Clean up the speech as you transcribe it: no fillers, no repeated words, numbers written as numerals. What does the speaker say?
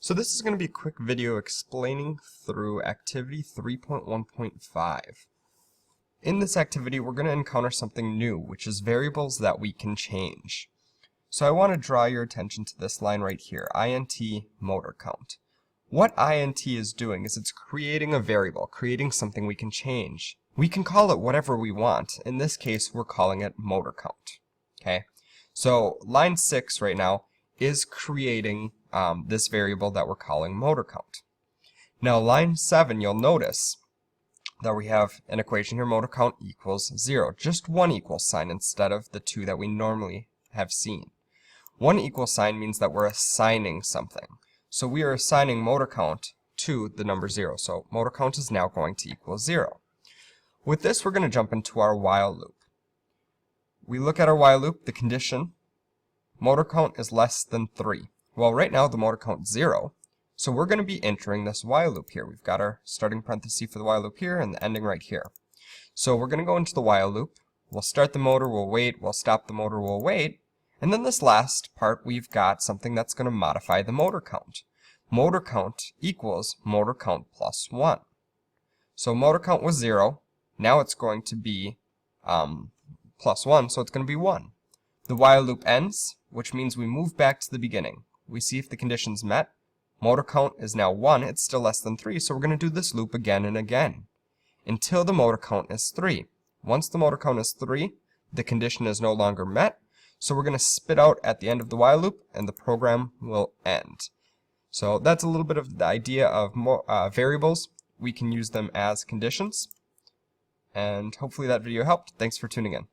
So this is going to be a quick video explaining through activity 3.1.5. In this activity, we're going to encounter something new, which is variables that we can change. So I want to draw your attention to this line right here, int motor count. What int is doing is it's creating a variable, creating something we can change. We can call it whatever we want. In this case, we're calling it motor count. Okay? So line 6 right now is creating this variable that we're calling motor count. Now line 7, you'll notice that we have an equation here, motor count equals 0. Just one equal sign instead of the two that we normally have seen. One equal sign means that we're assigning something. So we are assigning motor count to the number 0. So motor count is now going to equal 0. With this, we're going to jump into our while loop. We look at our while loop, the condition, motor count is less than 3. Well, right now the motor count is 0, so we're going to be entering this while loop here. We've got our starting parenthesis for the while loop here and the ending right here. So we're going to go into the while loop. We'll start the motor, we'll wait, we'll stop the motor, we'll wait, and then this last part we've got something that's going to modify the motor count. Motor count equals motor count plus 1. So motor count was 0, now it's going to be plus 1, so it's going to be 1. The while loop ends, which means we move back to the beginning. We see if the condition's met. Motor count is now 1. It's still less than 3, so we're going to do this loop again and again until the motor count is 3. Once the motor count is 3, the condition is no longer met, so we're going to spit out at the end of the while loop, and the program will end. So that's a little bit of the idea of variables. We can use them as conditions, and hopefully that video helped. Thanks for tuning in.